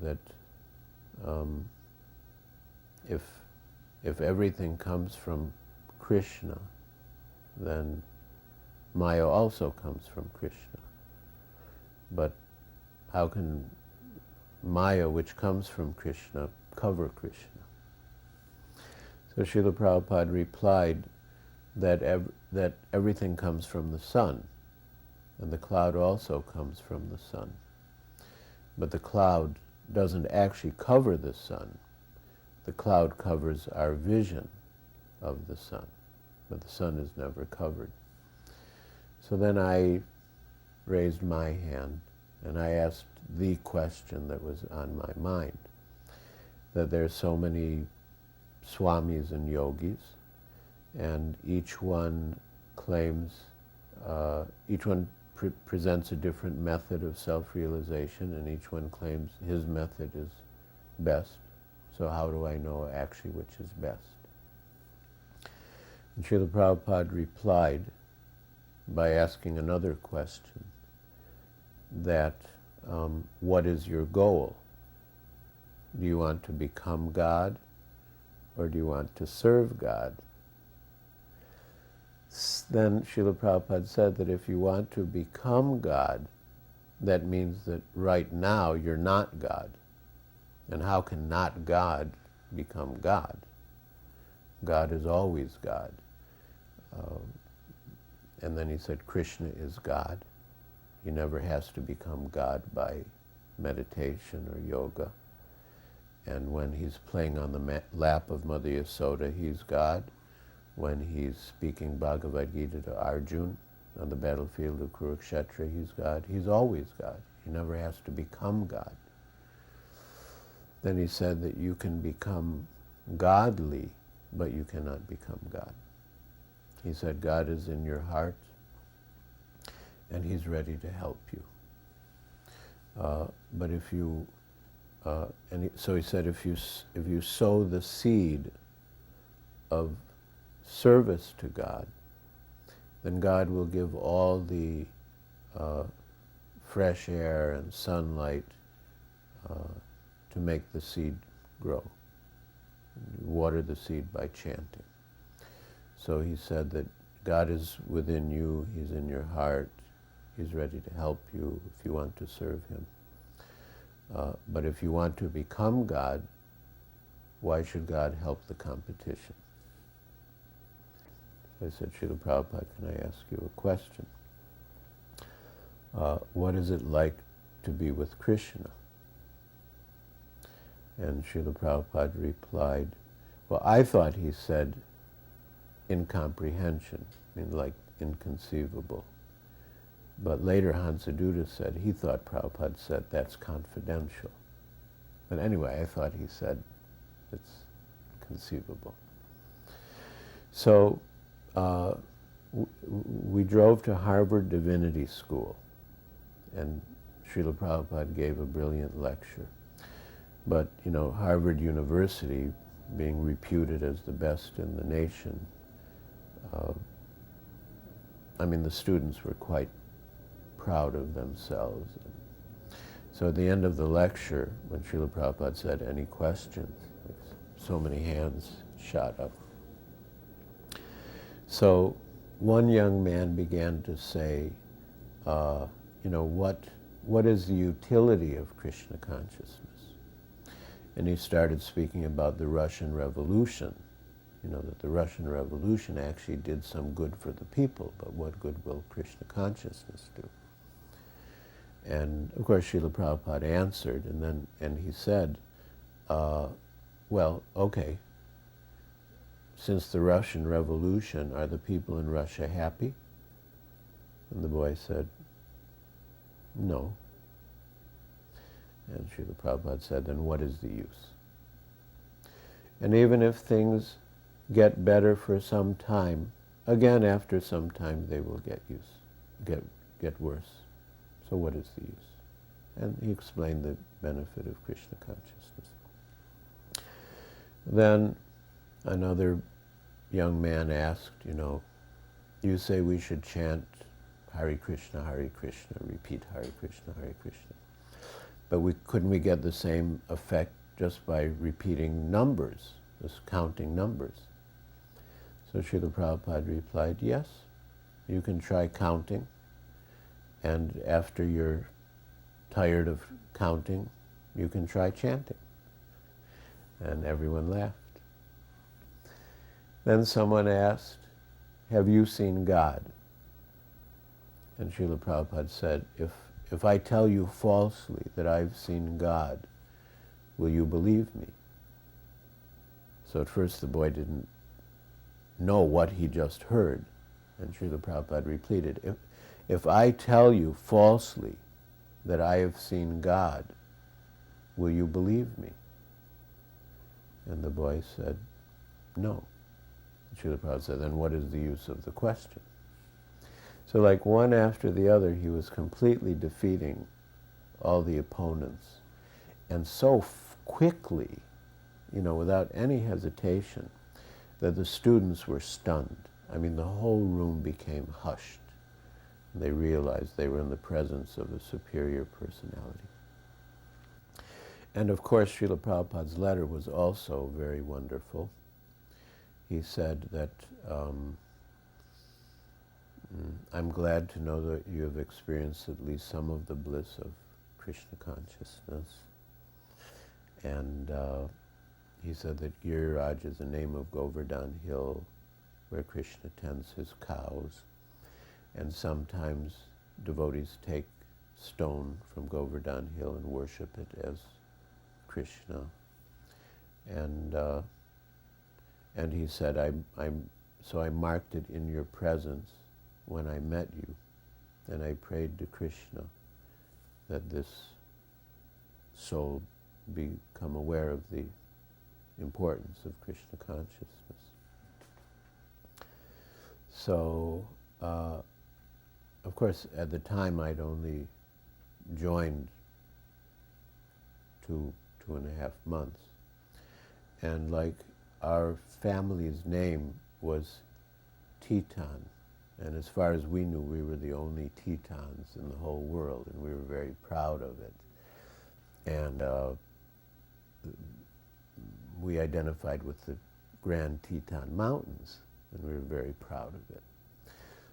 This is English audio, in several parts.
that um, if everything comes from Krishna, then Maya also comes from Krishna. But how can Maya, which comes from Krishna, cover Krishna? So Srila Prabhupada replied that everything comes from the sun, and the cloud also comes from the sun. But the cloud doesn't actually cover the sun. The cloud covers our vision of the sun, but the sun is never covered. So then I raised my hand and I asked the question that was on my mind, that there's so many swamis and yogis, and each one claims, each one presents a different method of self-realization, and each one claims his method is best. So how do I know actually which is best? And Srila Prabhupada replied by asking another question, that what is your goal? Do you want to become God, or do you want to serve God? Then Srila Prabhupada said that if you want to become God, that means that right now you're not God. And how can not God become God? God is always God. And then he said Krishna is God. He never has to become God by meditation or yoga. And when he's playing on the lap of Mother Yasoda, he's God. When he's speaking Bhagavad-gita to Arjuna on the battlefield of Kurukshetra, he's God. He's always God. He never has to become God. Then he said that you can become godly, but you cannot become God. He said God is in your heart, and he's ready to help you. But if you, so he said, if you sow the seed of service to God, then God will give all the fresh air and sunlight to make the seed grow. You water the seed by chanting. So he said that God is within you, he's in your heart, he's ready to help you if you want to serve him. But if you want to become God, why should God help the competition? I said, Srila Prabhupada, can I ask you a question? What is it like to be with Krishna? And Srila Prabhupada replied, well, I thought he said incomprehension, I mean like inconceivable. But later Hansaduta said he thought Prabhupada said that's confidential. But anyway, I thought he said it's conceivable. So we drove to Harvard Divinity School, and Srila Prabhupada gave a brilliant lecture. But, you know, Harvard University, being reputed as the best in the nation, I mean, the students were quite proud of themselves. So at the end of the lecture, when Srila Prabhupada said, any questions? So many hands shot up. So one young man began to say, you know, what is the utility of Krishna consciousness? And he started speaking about the Russian Revolution, you know, that the Russian Revolution actually did some good for the people, but what good will Krishna consciousness do? And of course Srila Prabhupada answered, and he said, well, okay, since the Russian Revolution, are the people in Russia happy? And the boy said, no. And Srila Prabhupada said, then what is the use? And even if things get better for some time, again after some time they will get worse. So what is the use? And he explained the benefit of Krishna consciousness. Then another young man asked, you know, you say we should chant Hare Krishna, repeat Hare Krishna, Hare Krishna. But couldn't we get the same effect just by repeating numbers, just counting numbers? So Srila Prabhupada replied, yes, you can try counting, and after you're tired of counting, you can try chanting. And everyone laughed. Then someone asked, have you seen God? And Srila Prabhupada said, if I tell you falsely that I've seen God, will you believe me? So at first the boy didn't know what he just heard. And Srila Prabhupada repeated, if I tell you falsely that I have seen God, will you believe me? And the boy said, no. Srila Prabhupada said, then what is the use of the question? So like one after the other, he was completely defeating all the opponents. And so quickly, without any hesitation, that the students were stunned. I mean, the whole room became hushed. They realized they were in the presence of a superior personality. And of course, Srila Prabhupada's letter was also very wonderful. He said that, I'm glad to know that you have experienced at least some of the bliss of Krishna consciousness. And he said that Giriraj is the name of Govardhan Hill, where Krishna tends his cows. And sometimes devotees take stone from Govardhan Hill and worship it as Krishna. And he said, I marked it in your presence when I met you, and I prayed to Krishna that this soul become aware of the importance of Krishna consciousness. So, of course, at the time I'd only joined 2.5 months, and like our family's name was Teton, and as far as we knew, we were the only Tetons in the whole world, and we were very proud of it. And we identified with the Grand Teton Mountains, and we were very proud of it.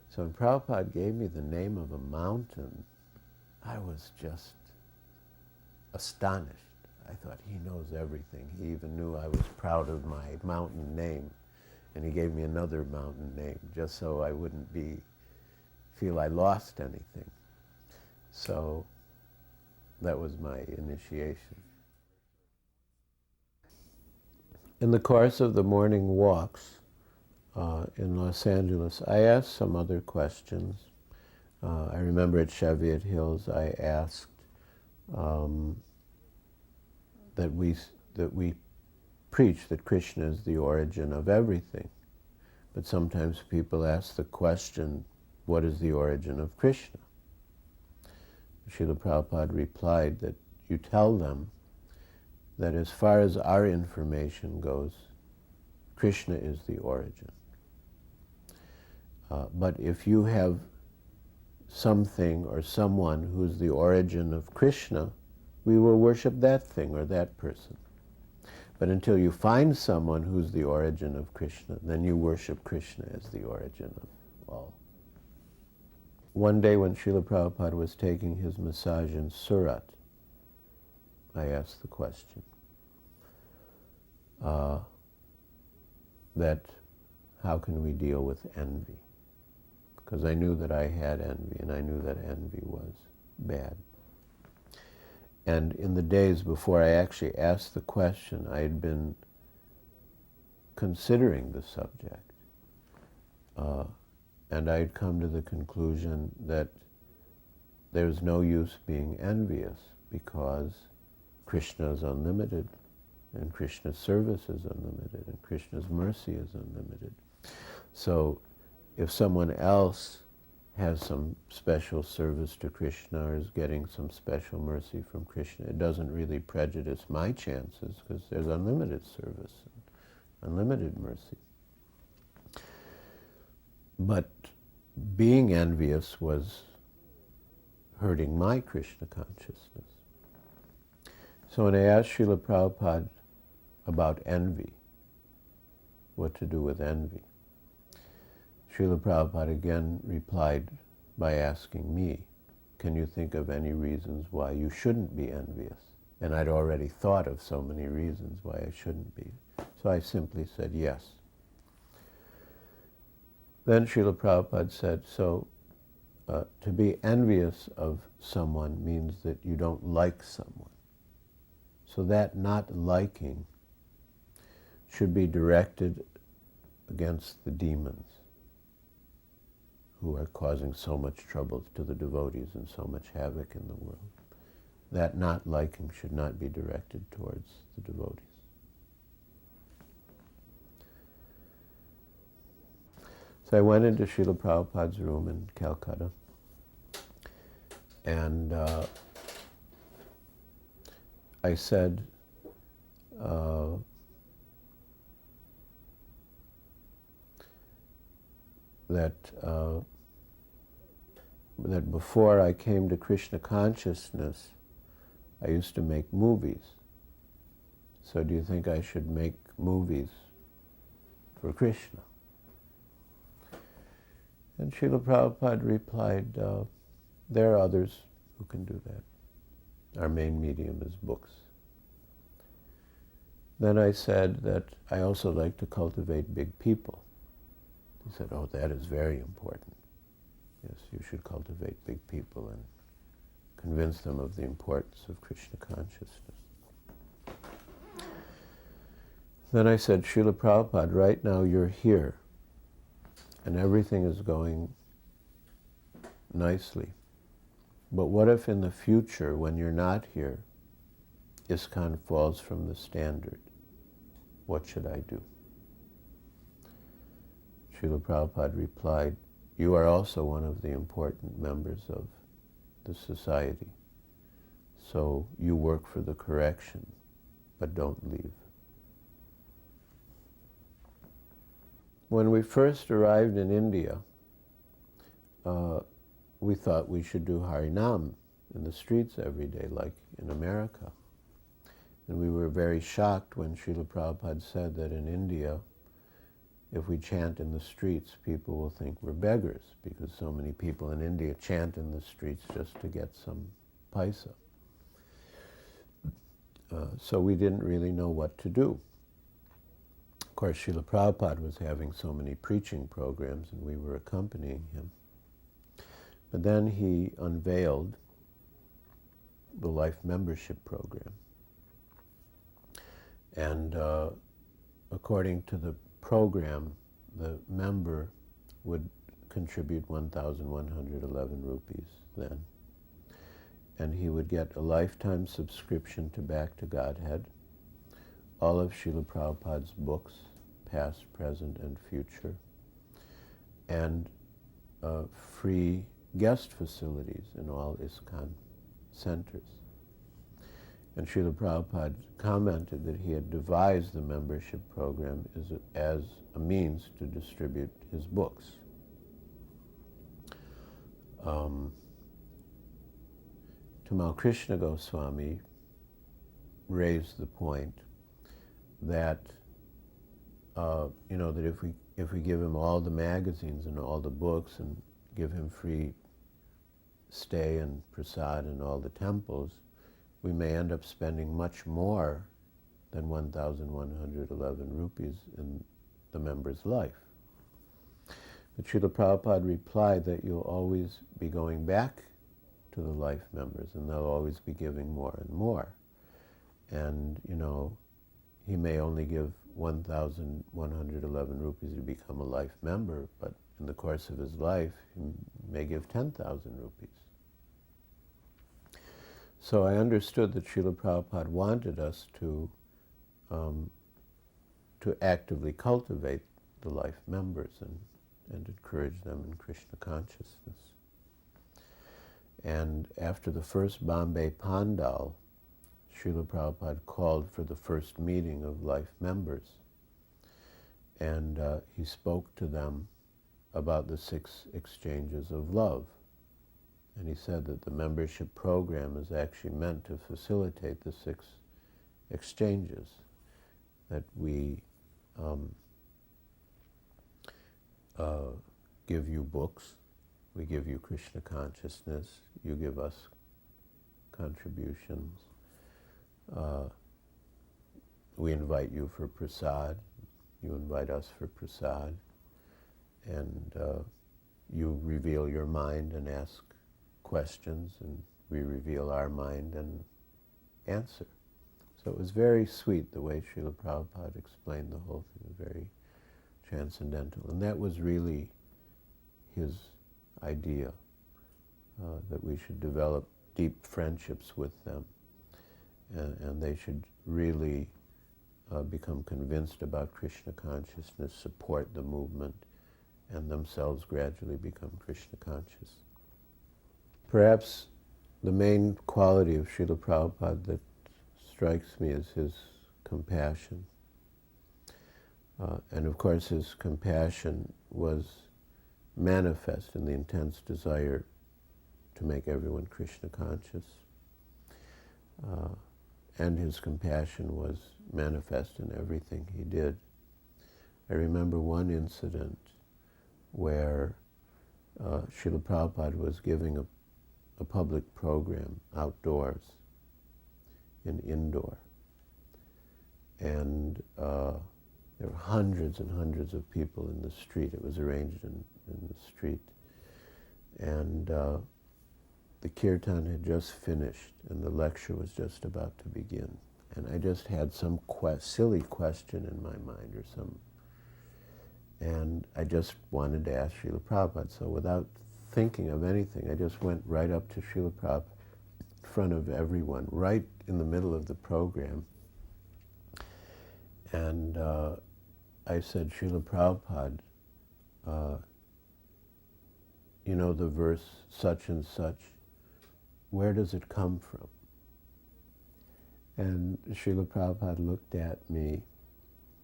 So when Prabhupada gave me the name of a mountain, I was just astonished. I thought, he knows everything. He even knew I was proud of my mountain name. And he gave me another mountain name, just so I wouldn't feel I lost anything. So that was my initiation. In the course of the morning walks in Los Angeles, I asked some other questions. I remember at Cheviot Hills, I asked that we preach that Krishna is the origin of everything. But sometimes people ask the question, what is the origin of Krishna? Srila Prabhupada replied that you tell them that as far as our information goes, Krishna is the origin. But if you have something or someone who's the origin of Krishna, we will worship that thing or that person. But until you find someone who's the origin of Krishna, then you worship Krishna as the origin of all. One day when Srila Prabhupada was taking his massage in Surat, I asked the question that how can we deal with envy? Because I knew that I had envy, and I knew that envy was bad. And in the days before I actually asked the question, I had been considering the subject. And I had come to the conclusion that there's no use being envious because Krishna is unlimited, and Krishna's service is unlimited, and Krishna's mercy is unlimited. So if someone else has some special service to Krishna or is getting some special mercy from Krishna, it doesn't really prejudice my chances because there's unlimited service and unlimited mercy. But being envious was hurting my Krishna consciousness. So when I asked Srila Prabhupada about envy, what to do with envy, Srila Prabhupada again replied by asking me, can you think of any reasons why you shouldn't be envious? And I'd already thought of so many reasons why I shouldn't be. So I simply said yes. Then Srila Prabhupada said, so to be envious of someone means that you don't like someone. So that not liking should be directed against the demons who are causing so much trouble to the devotees and so much havoc in the world. That not liking should not be directed towards the devotees. So I went into Srila Prabhupada's room in Calcutta, and I said, that before I came to Krishna consciousness, I used to make movies. So do you think I should make movies for Krishna? And Srila Prabhupada replied, there are others who can do that. Our main medium is books. Then I said that I also like to cultivate big people. He said, oh, that is very important. Yes, you should cultivate big people and convince them of the importance of Krishna consciousness. Then I said, Srila Prabhupada, right now you're here, and everything is going nicely. But what if in the future, when you're not here, ISKCON falls from the standard? What should I do? Srila Prabhupada replied, you are also one of the important members of the society. So you work for the correction, but don't leave. When we first arrived in India, we thought we should do Harinam in the streets every day, like in America. And we were very shocked when Srila Prabhupada said that in India, if we chant in the streets, people will think we're beggars, because so many people in India chant in the streets just to get some paisa. So we didn't really know what to do. Of course, Srila Prabhupada was having so many preaching programs, and we were accompanying him. But then he unveiled the Life Membership Program. And according to the program, the member would contribute 1,111 rupees then. And he would get a lifetime subscription to Back to Godhead, all of Srila Prabhupada's books, past, present, and future, and free guest facilities in all ISKCON centers. And Srila Prabhupada commented that he had devised the membership program as a means to distribute his books. Tamal Krishna Goswami raised the point that that if we give him all the magazines and all the books and give him free stay and prasad in all the temples, we may end up spending much more than 1,111 rupees in the member's life. But Srila Prabhupada replied that you'll always be going back to the life members, and they'll always be giving more and more. And, he may only give 1,111 rupees to become a life member, but in the course of his life, he may give 10,000 rupees. So I understood that Srila Prabhupada wanted us to actively cultivate the life members and encourage them in Krishna consciousness. And after the first Bombay Pandal, Srila Prabhupada called for the first meeting of life members. And he spoke to them about the 6 exchanges of love. And he said that the membership program is actually meant to facilitate the 6 exchanges, that we give you books, we give you Krishna consciousness, you give us contributions, we invite you for prasad, you invite us for prasad, and you reveal your mind and ask questions, and we reveal our mind and answer. So it was very sweet the way Srila Prabhupada explained the whole thing. It was very transcendental. And that was really his idea, that we should develop deep friendships with them, and they should really become convinced about Krishna consciousness, support the movement, and themselves gradually become Krishna conscious. Perhaps the main quality of Srila Prabhupada that strikes me is his compassion. And of course his compassion was manifest in the intense desire to make everyone Krishna conscious. And his compassion was manifest in everything he did. I remember one incident where Srila Prabhupada was giving a public program outdoors in indoor. And there were hundreds and hundreds of people in the street. It was arranged in the street. And the kirtan had just finished and the lecture was just about to begin. And I just had some silly question in my mind or and I just wanted to ask Srila Prabhupada. So without thinking of anything, I just went right up to Srila Prabhupada in front of everyone, right in the middle of the program. And I said, Srila Prabhupada, you know the verse such and such, where does it come from? And Srila Prabhupada looked at me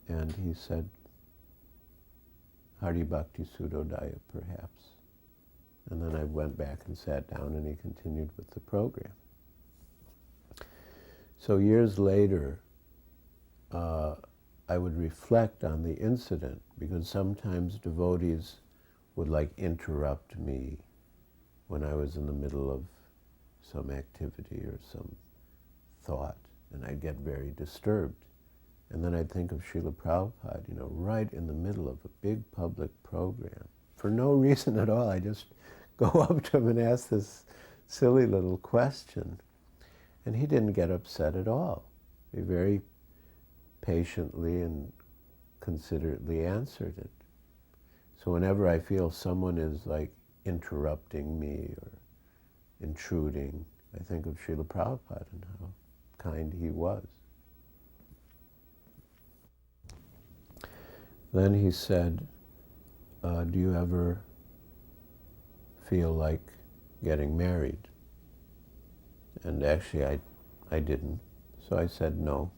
and he said, Hari Bhakti Sudodaya, perhaps. And then I went back and sat down and he continued with the program. So years later, I would reflect on the incident, because sometimes devotees would interrupt me when I was in the middle of some activity or some thought, and I'd get very disturbed. And then I'd think of Srila Prabhupada, right in the middle of a big public program. For no reason at all, I just go up to him and ask this silly little question. And he didn't get upset at all. He very patiently and considerately answered it. So whenever I feel someone is interrupting me or intruding, I think of Srila Prabhupada and how kind he was. Then he said, do you ever feel like getting married? And actually I didn't. So I said no.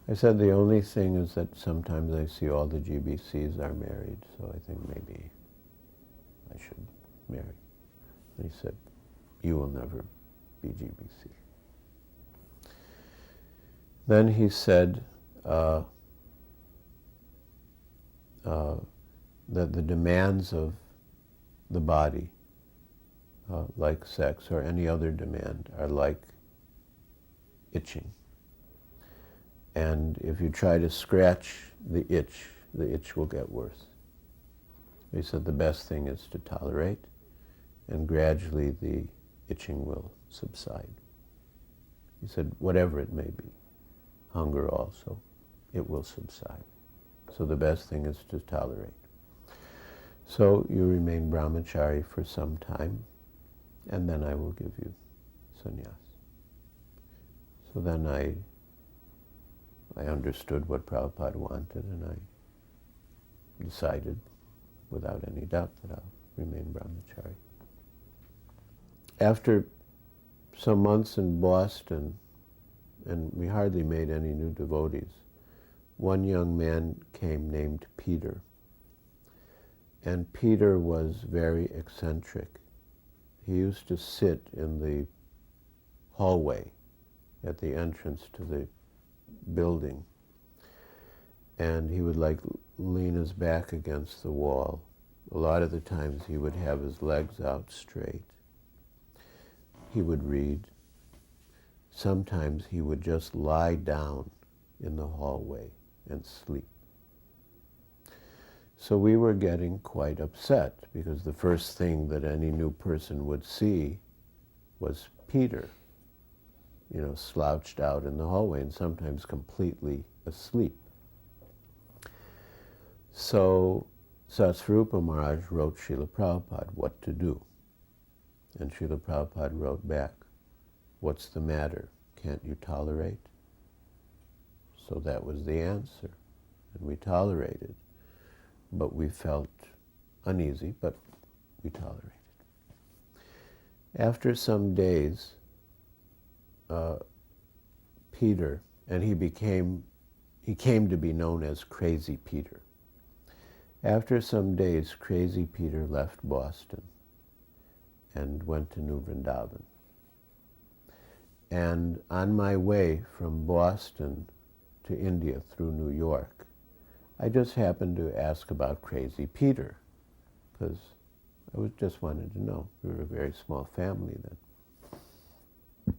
I said the only thing is that sometimes I see all the GBCs are married, so I think maybe I should marry. And he said, you will never be GBC. Then he said that the demands of the body, like sex or any other demand, are like itching. And if you try to scratch the itch will get worse. He said the best thing is to tolerate, and gradually the itching will subside. He said whatever it may be, hunger also, it will subside. So the best thing is to tolerate. So you remain brahmachari for some time, and then I will give you sannyas. So then I understood what Prabhupada wanted, and I decided without any doubt that I'll remain brahmachari. After some months in Boston, and we hardly made any new devotees, one young man came named Peter. And Peter was very eccentric. He used to sit in the hallway at the entrance to the building. And he would like lean his back against the wall. A lot of the times he would have his legs out straight. He would read. Sometimes he would just lie down in the hallway and sleep. So we were getting quite upset because the first thing that any new person would see was Peter, slouched out in the hallway and sometimes completely asleep. So Srila Maharaj wrote Srila Prabhupada what to do. And Srila Prabhupada wrote back, "What's the matter? Can't you tolerate?" So that was the answer. And we tolerated. But we felt uneasy, but we tolerated. After some days, Peter, and he came to be known as Crazy Peter. After some days, Crazy Peter left Boston and went to New Vrindavan. And on my way from Boston to India through New York, I just happened to ask about Crazy Peter, because I just wanted to know. We were a very small family then.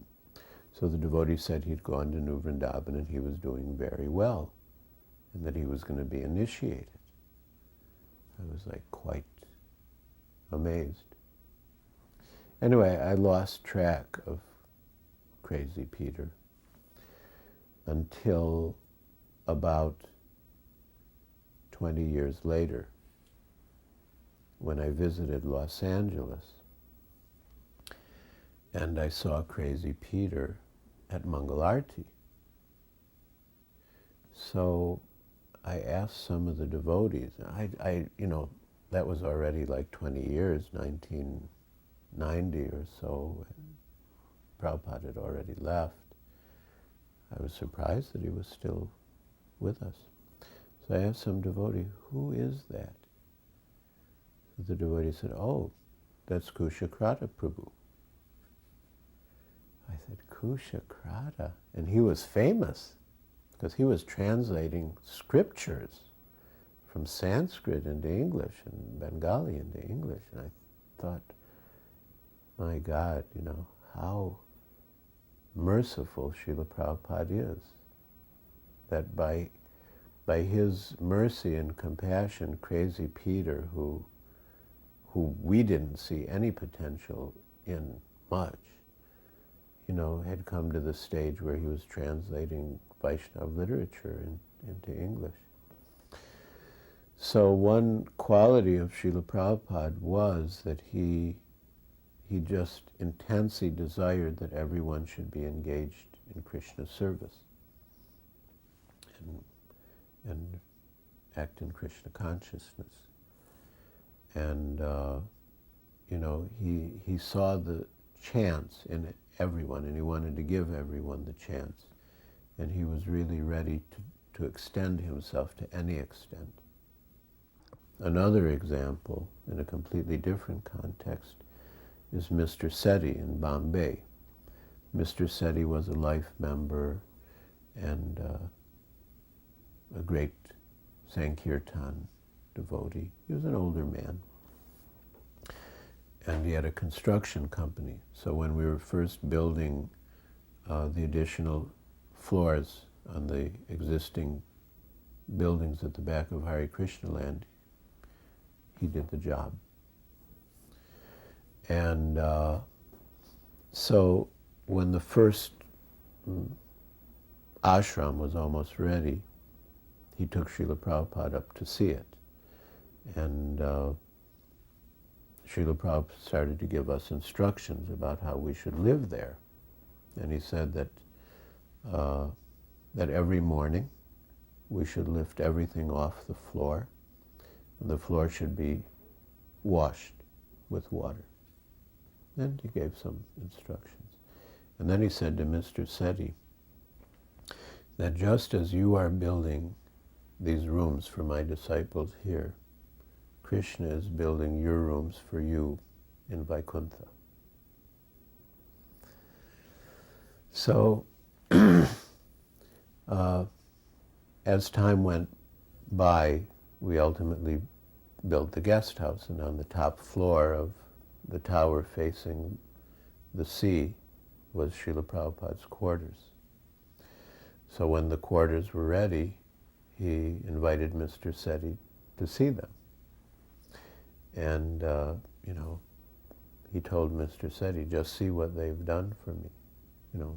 So the devotee said he'd gone to New Vrindavan and he was doing very well, and that he was going to be initiated. I was like quite amazed. Anyway, I lost track of Crazy Peter until about 20 years later, when I visited Los Angeles, and I saw Crazy Peter at Mangalarti. So I asked some of the devotees, that was already like 20 years, 1990 or so, and Prabhupada had already left. I was surprised that he was still with us. So I asked some devotee, "Who is that?" So the devotee said, "Oh, that's Kushakrata Prabhu." I said, "Kushakrata?" And he was famous because he was translating scriptures from Sanskrit into English and Bengali into English. And I thought, my God, how merciful Srila Prabhupada is, that by his mercy and compassion, Crazy Peter, who we didn't see any potential in much, had come to the stage where he was translating Vaishnava literature into English. So one quality of Srila Prabhupada was that he just intensely desired that everyone should be engaged in Krishna service and act in Krishna consciousness. And, he saw the chance in everyone, and he wanted to give everyone the chance. And he was really ready to extend himself to any extent. Another example, in a completely different context, is Mr. Sethi in Bombay. Mr. Sethi was a life member and a great Sankirtan devotee. He was an older man. And he had a construction company. So when we were first building the additional floors on the existing buildings at the back of Hare Krishna land, he did the job. And so when the first ashram was almost ready, he took Srila Prabhupada up to see it. And Srila Prabhupada started to give us instructions about how we should live there. And he said that every morning we should lift everything off the floor, and the floor should be washed with water. And he gave some instructions. And then he said to Mr. Sethi that just as you are building these rooms for my disciples here, Krishna is building your rooms for you in Vaikuntha. So As time went by, we ultimately built the guest house, and on the top floor of the tower facing the sea was Srila Prabhupada's quarters. So when the quarters were ready, he invited Mr. Sethi to see them. And, he told Mr. Sethi, just see what they've done for me.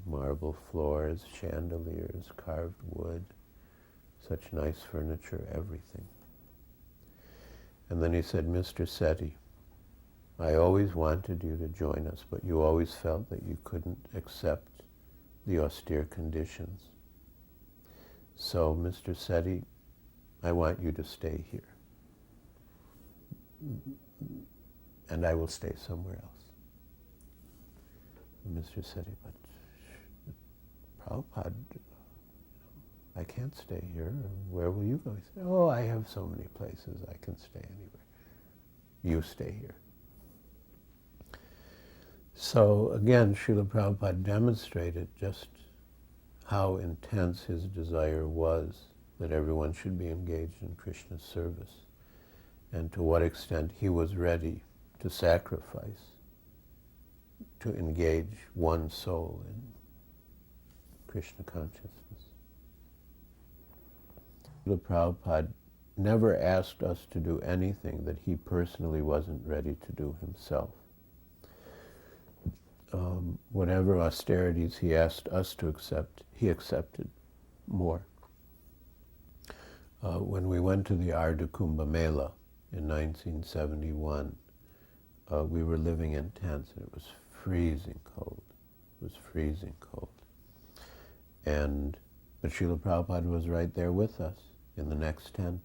Marble floors, chandeliers, carved wood, such nice furniture, everything. And then he said, Mr. Sethi, I always wanted you to join us, but you always felt that you couldn't accept the austere conditions. So, Mr. Sethi, I want you to stay here. And I will stay somewhere else. And Mr. Sethi, but Prabhupada, I can't stay here. Where will you go? He said, oh, I have so many places. I can stay anywhere. You stay here. So again, Srila Prabhupada demonstrated just how intense his desire was that everyone should be engaged in Krishna's service, and to what extent he was ready to sacrifice to engage one soul in Krishna consciousness. Srila Prabhupada never asked us to do anything that he personally wasn't ready to do himself. Whatever austerities he asked us to accept, he accepted more. When we went to the Ardha Kumbha Mela in 1971, we were living in tents, and it was freezing cold. It was freezing cold. But Srila Prabhupada was right there with us in the next tent.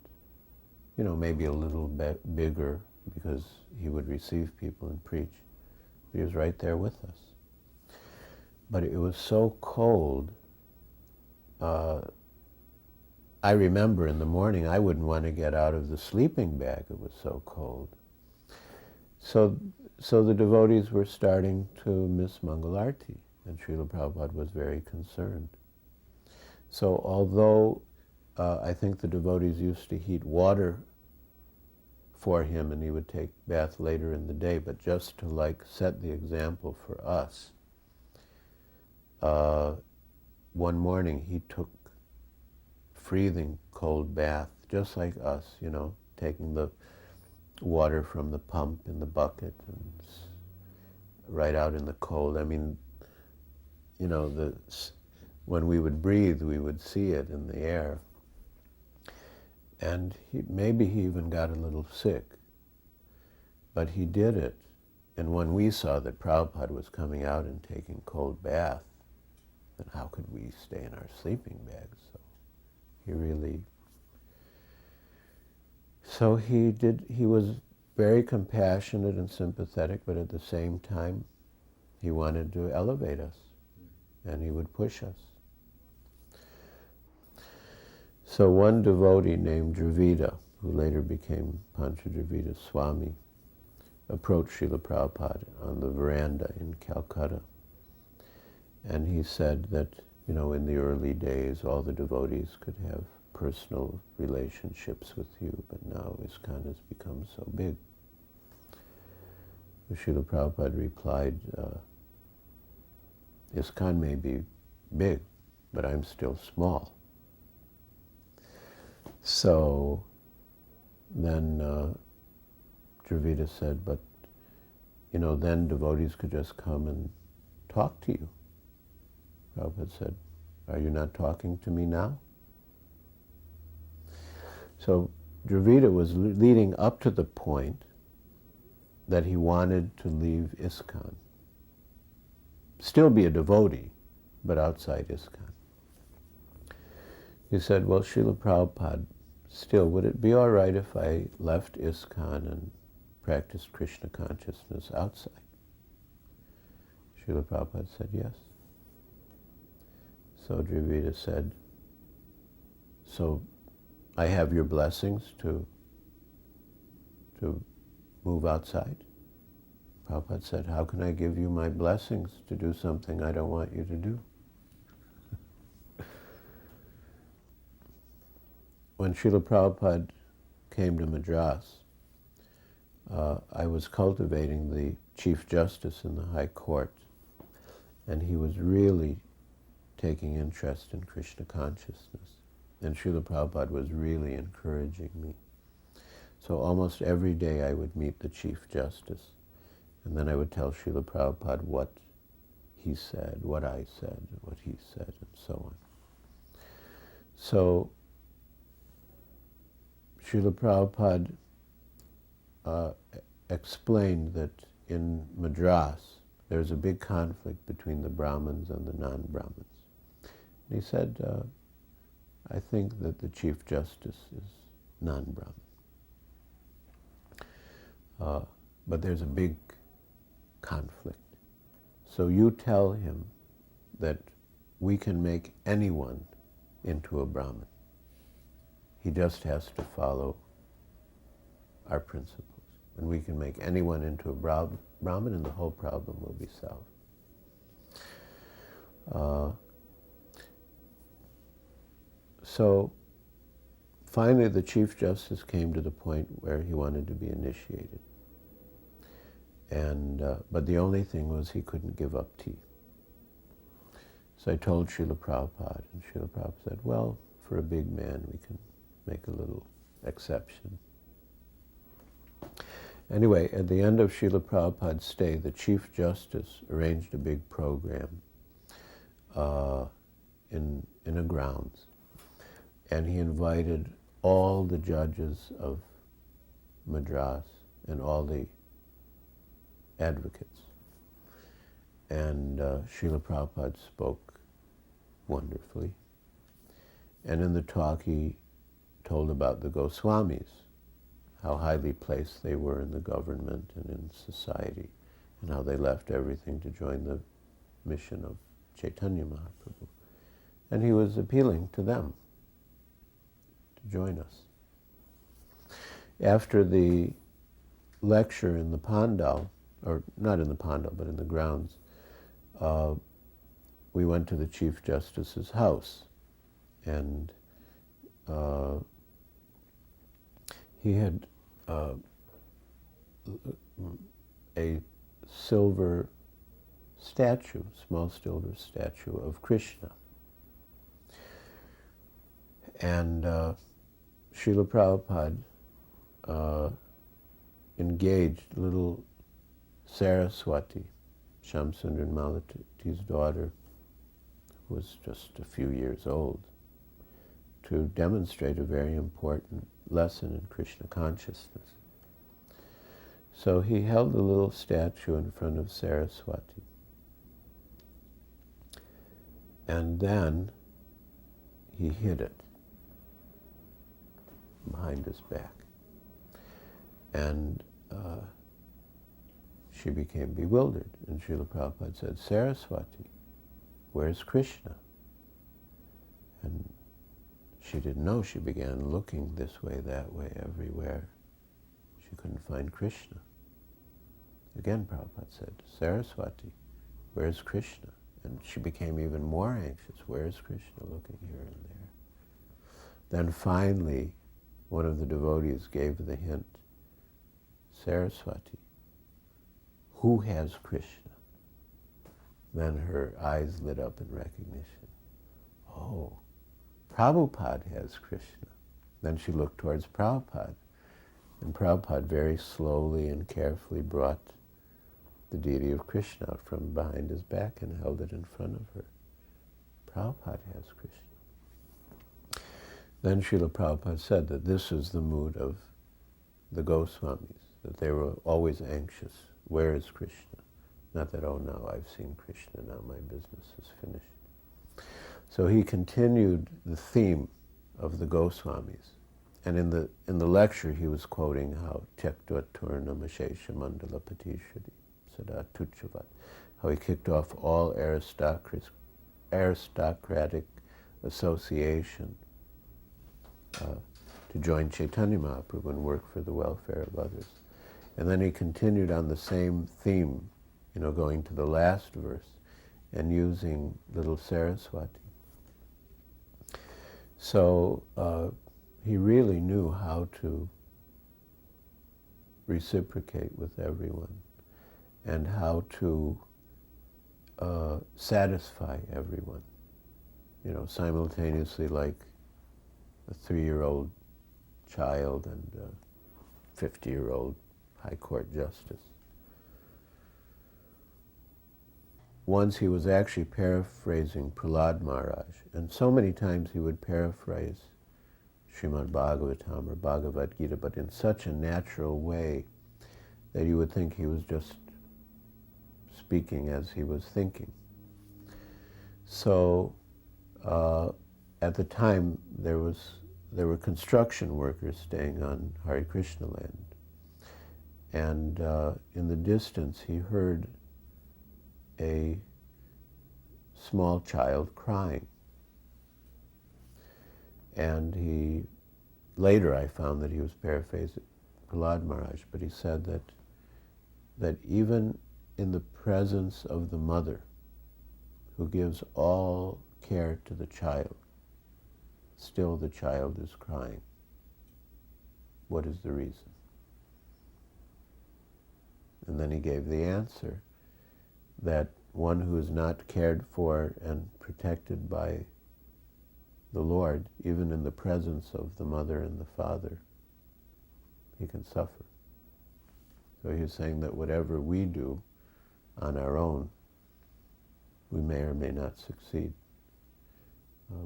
Maybe a little bit bigger because he would receive people and preach. But he was right there with us. But it was so cold. I remember in the morning I wouldn't want to get out of the sleeping bag. It was so cold. So the devotees were starting to miss Mangalarti, and Srila Prabhupada was very concerned. So although I think the devotees used to heat water for him and he would take bath later in the day, but just to set the example for us, one morning he took freezing cold bath, just like us, taking the water from the pump in the bucket and right out in the cold. I mean, when we would breathe, we would see it in the air. And maybe he even got a little sick, but he did it. And when we saw that Prabhupada was coming out and taking cold bath, then how could we stay in our sleeping bags? So he was very compassionate and sympathetic, but at the same time, he wanted to elevate us, and he would push us. So one devotee named Dravida, who later became Panchadravida Swami, approached Srila Prabhupada on the veranda in Calcutta. And he said that, in the early days, all the devotees could have personal relationships with you, but now ISKCON has become so big. So Srila Prabhupada replied, ISKCON may be big, but I'm still small. So then Dravida said, but, then devotees could just come and talk to you. Prabhupada said, are you not talking to me now? So Dravida was leading up to the point that he wanted to leave ISKCON. Still be a devotee, but outside ISKCON. He said, well, Srila Prabhupada, still, would it be all right if I left ISKCON and practiced Krishna consciousness outside? Srila Prabhupada said yes. So Dravida said, so I have your blessings to move outside? Prabhupada said, how can I give you my blessings to do something I don't want you to do? when Srila Prabhupada came to Madras, I was cultivating the Chief Justice in the High Court, and he was really taking interest in Krishna consciousness. And Srila Prabhupada was really encouraging me. So almost every day I would meet the Chief Justice, and then I would tell Srila Prabhupada what he said, what I said, what he said, and so on. So Srila Prabhupada explained that in Madras there's a big conflict between the Brahmins and the non-Brahmins. And he said, I think that the Chief Justice is non-Brahmin. But there's a big conflict. So you tell him that we can make anyone into a Brahmin. He just has to follow our principles. And we can make anyone into a Brahmin, and the whole problem will be solved. So finally the Chief Justice came to the point where he wanted to be initiated. And but the only thing was he couldn't give up tea. So I told Srila Prabhupada, and Srila Prabhupada said, well, for a big man we can make a little exception. Anyway, at the end of Srila Prabhupada's stay, the Chief Justice arranged a big program in a grounds, and he invited all the judges of Madras and all the advocates. And Srila Prabhupada spoke wonderfully. And in the talk he told about the Goswamis, how highly placed they were in the government and in society, and how they left everything to join the mission of Chaitanya Mahaprabhu. And he was appealing to them to join us. After the lecture in the Pandal, or not in the Pandal, but in the grounds, we went to the Chief Justice's house, and he had a silver statue, small silver statue of Krishna. And Srila Prabhupada engaged little Saraswati, Shamsundar Malati's daughter, who was just a few years old, to demonstrate a very important lesson in Krishna consciousness. So he held the little statue in front of Saraswati. And then he hid it behind his back. And she became bewildered. And Srila Prabhupada said, Saraswati, where's Krishna? And she didn't know. She began looking this way, that way, everywhere. She couldn't find Krishna. Again, Prabhupada said, Saraswati, where's Krishna? And she became even more anxious. Where's Krishna? Looking here and there. Then finally, one of the devotees gave the hint, Saraswati, who has Krishna? Then her eyes lit up in recognition. Oh, Prabhupada has Krishna. Then she looked towards Prabhupada, and Prabhupada very slowly and carefully brought the deity of Krishna out from behind his back and held it in front of her. Prabhupada has Krishna. Then Srila Prabhupada said that this is the mood of the Goswamis, that they were always anxious. Where is Krishna? Not that, oh, now I've seen Krishna, now my business is finished. So he continued the theme of the Goswamis. And in the lecture he was quoting how Tyaktva Turnam Ashesha Mandala Patishadi Sada Tuchavat, how he kicked off all aristocratic association to join Chaitanya Mahaprabhu and work for the welfare of others. And then he continued on the same theme, going to the last verse and using little Saraswati. So he really knew how to reciprocate with everyone and how to satisfy everyone, simultaneously, like a 3-year-old child and a 50-year-old high court justice. Once he was actually paraphrasing Prahlad Maharaj, and so many times he would paraphrase Srimad Bhagavatam or Bhagavad-gita, but in such a natural way that you would think he was just speaking as he was thinking. So at the time there were construction workers staying on Hare Krishna land, and in the distance he heard a small child crying. And later I found that he was paraphrasing Prahlad Maharaj, but he said that even in the presence of the mother, who gives all care to the child, still the child is crying. What is the reason? And then he gave the answer that one who is not cared for and protected by the Lord, even in the presence of the mother and the father, he can suffer. So he's saying that whatever we do on our own, we may or may not succeed.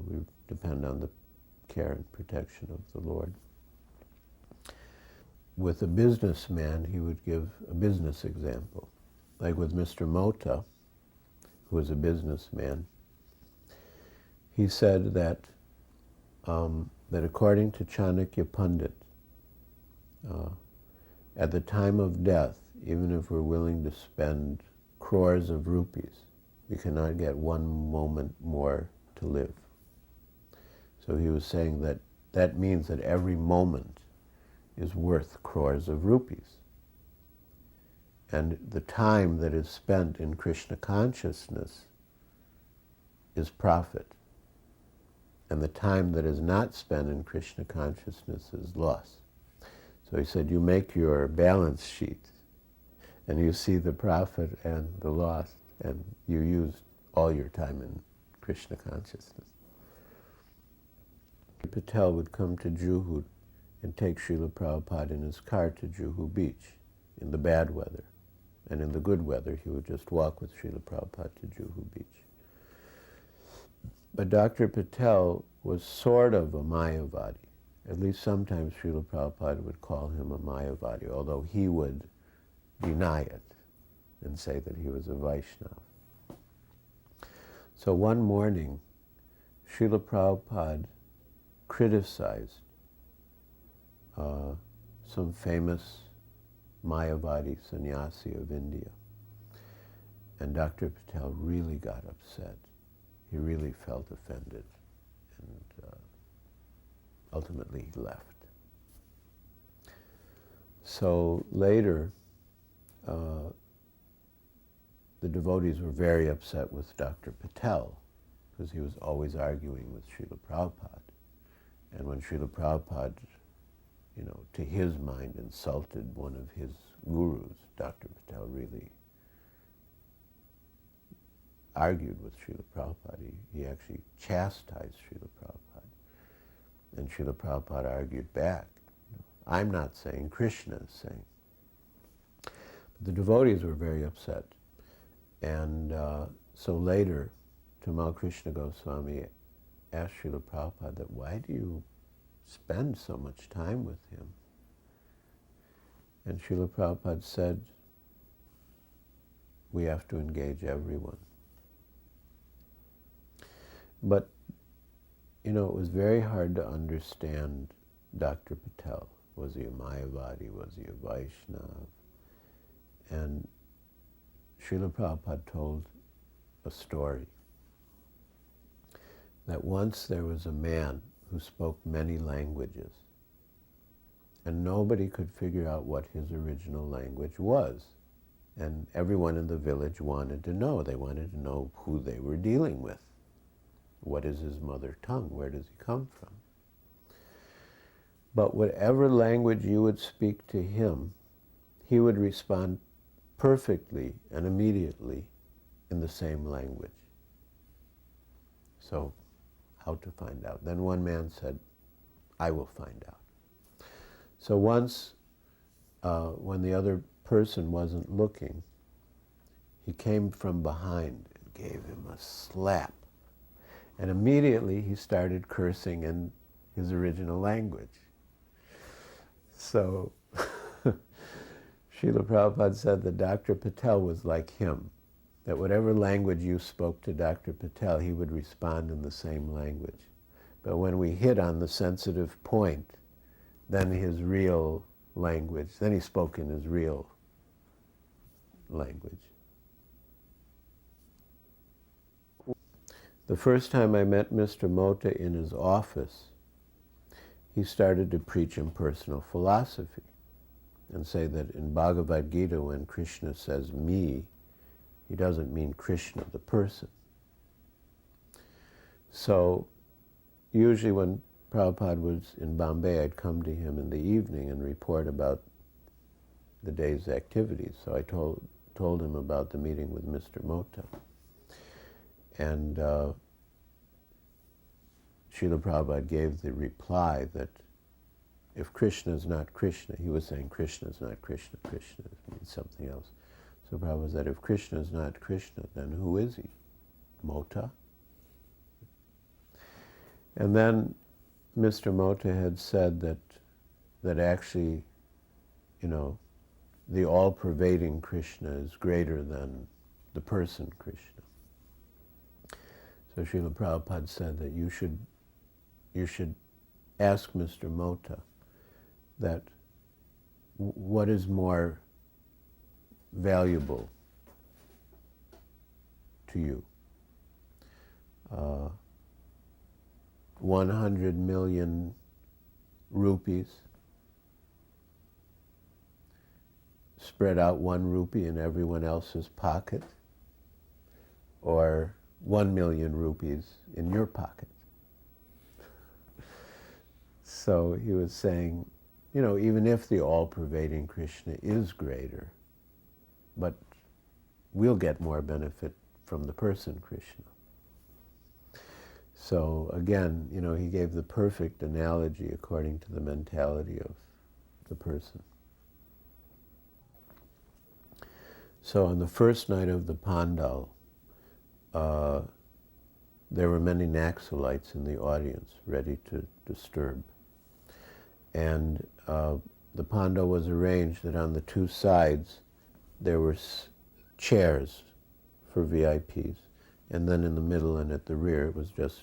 We depend on the care and protection of the Lord. With a businessman, he would give a business example. Like with Mr. Mota, who was a businessman, he said that according to Chanakya Pandit, at the time of death, even if we're willing to spend crores of rupees, we cannot get one moment more to live. So he was saying that means that every moment is worth crores of rupees. And the time that is spent in Krishna consciousness is profit. And the time that is not spent in Krishna consciousness is loss. So he said, you make your balance sheet and you see the profit and the loss, and you used all your time in Krishna consciousness. Patel would come to Juhu and take Srila Prabhupada in his car to Juhu Beach in the bad weather. And in the good weather, he would just walk with Srila Prabhupada to Juhu Beach. But Dr. Patel was sort of a Mayavadi. At least sometimes Srila Prabhupada would call him a Mayavadi, although he would deny it and say that he was a Vaishnava. So one morning, Srila Prabhupada criticized some famous Mayavadi sannyasi of India. And Dr. Patel really got upset. He really felt offended. And ultimately he left. So later, the devotees were very upset with Dr. Patel because he was always arguing with Srila Prabhupada. And when Srila Prabhupada, to his mind, insulted one of his gurus, Dr. Patel really argued with Srila Prabhupada. He actually chastised Srila Prabhupada. And Srila Prabhupada argued back. I'm not saying, Krishna is saying. But the devotees were very upset. And so later, Tamal Krishna Goswami asked Srila Prabhupada that, why do you spend so much time with him? And Srila Prabhupada said, we have to engage everyone. But, it was very hard to understand Dr. Patel. Was he a Mayavadi? Was he a Vaishnava? And Srila Prabhupada told a story that once there was a man who spoke many languages, and nobody could figure out what his original language was. And everyone in the village wanted to know. They wanted to know who they were dealing with. What is his mother tongue? Where does he come from? But whatever language you would speak to him, he would respond perfectly and immediately in the same language. So, how to find out? Then one man said, I will find out. So once, when the other person wasn't looking, he came from behind and gave him a slap. And immediately he started cursing in his original language. So Srila Prabhupada said that Dr. Patel was like him, that whatever language you spoke to Dr. Patel, he would respond in the same language. But when we hit on the sensitive point, then his real language, then he spoke in his real language. The first time I met Mr. Mota in his office, he started to preach impersonal philosophy and say that in Bhagavad-gita, when Krishna says me, he doesn't mean Krishna, the person. So usually when Prabhupada was in Bombay, I'd come to him in the evening and report about the day's activities. So I told him about the meeting with Mr. Mota. And Srila Prabhupada gave the reply that if Krishna is not Krishna, he was saying Krishna is not Krishna, Krishna means something else. So Prabhupada said, if Krishna is not Krishna, then who is he? Mota? And then Mr. Mota had said that actually, you know, the all-pervading Krishna is greater than the person Krishna. So Srila Prabhupada said that you should ask Mr. Mota that what is more valuable to you? 100 million rupees, spread out 1 rupee in everyone else's pocket, or 1 million rupees in your pocket. So he was saying, you know, even if the all-pervading Krishna is greater, but we'll get more benefit from the person Krishna. So again, you know, he gave the perfect analogy according to the mentality of the person. So on the first night of the Pandal, there were many Naxalites in the audience ready to disturb. And the Pandal was arranged that on the 2 sides there were chairs for VIPs, and then in the middle and at the rear it was just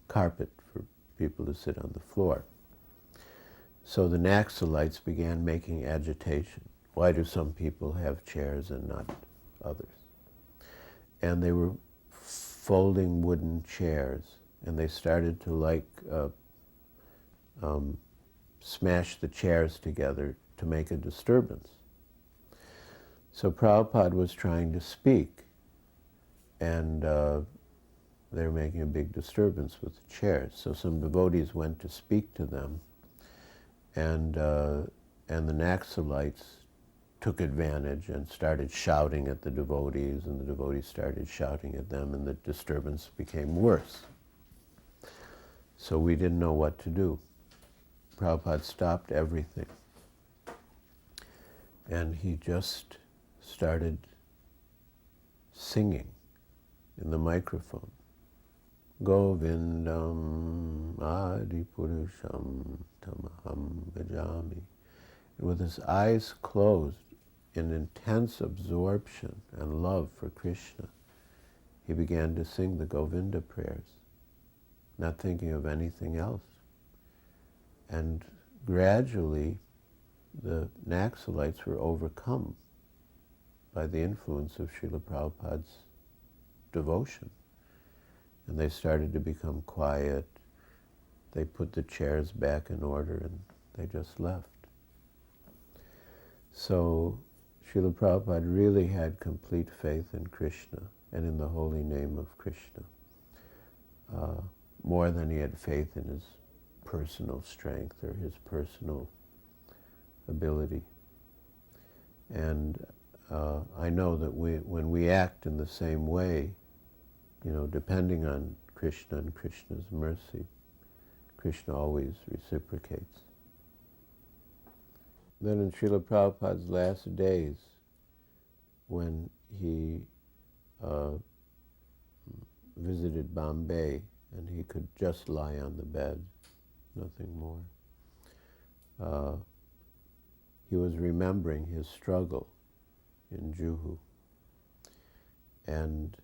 carpet for people to sit on the floor. So the Naxalites began making agitation. Why do some people have chairs and not others? And they were folding wooden chairs, and they started to smash the chairs together to make a disturbance. So Prabhupada was trying to speak, and they were making a big disturbance with the chairs. So some devotees went to speak to them, and the Naxalites took advantage and started shouting at the devotees, and the devotees started shouting at them, and the disturbance became worse. So we didn't know what to do. Prabhupada stopped everything, and he just started singing in the microphone. Govindam Adipurusham Tamaham Bhajami. And with his eyes closed in intense absorption and love for Krishna, he began to sing the Govinda prayers, not thinking of anything else. And gradually, the Naxalites were overcome by the influence of Srila Prabhupada's devotion. And they started to become quiet. They put the chairs back in order, and they just left. So Srila Prabhupada really had complete faith in Krishna and in the holy name of Krishna, more than he had faith in his personal strength or his personal ability. And I know that when we act in the same way, depending on Krishna and Krishna's mercy, Krishna always reciprocates. Then in Srila Prabhupada's last days, when he visited Bombay and he could just lie on the bed, nothing more, he was remembering his struggle in Juhu. And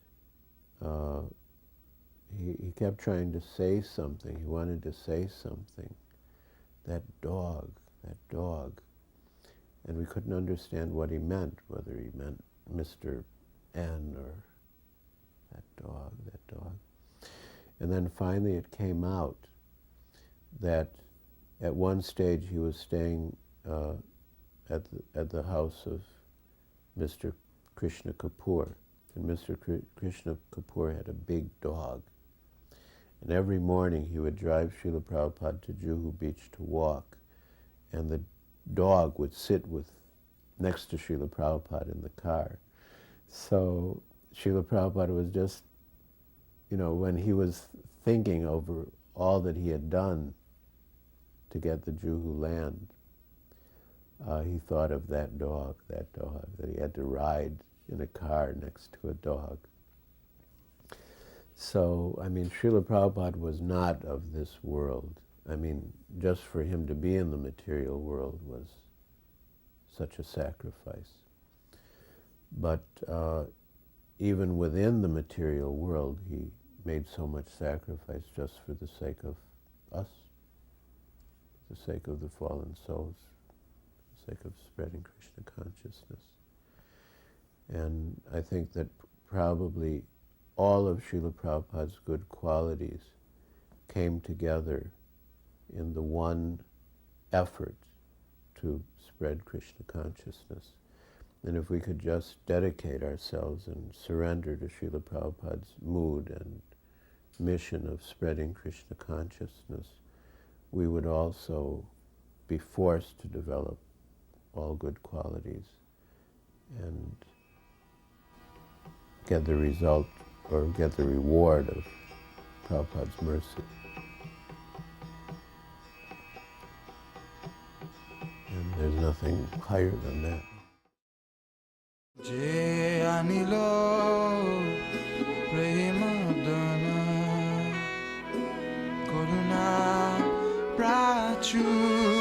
he kept trying to say something. He wanted to say something. That dog. And we couldn't understand what he meant, whether he meant Mr. N or that dog. And then finally it came out that at one stage he was staying at the house of Mr. Krishna Kapoor. And Mr. Krishna Kapoor had a big dog. And every morning he would drive Srila Prabhupada to Juhu Beach to walk, and the dog would sit next to Srila Prabhupada in the car. So Srila Prabhupada was just, when he was thinking over all that he had done to get the Juhu land, he thought of that dog, that he had to ride in a car next to a dog. So, Srila Prabhupada was not of this world. Just for him to be in the material world was such a sacrifice. But even within the material world, he made so much sacrifice just for the sake of us, the sake of the fallen souls, the sake of spreading Krishna consciousness. And I think that probably all of Srila Prabhupada's good qualities came together in the one effort to spread Krishna consciousness. And if we could just dedicate ourselves and surrender to Srila Prabhupada's mood and mission of spreading Krishna consciousness, we would also be forced to develop all good qualities and get the result or get the reward of Prabhupada's mercy. And there's nothing higher than that. Je anilo premadana karuna prachu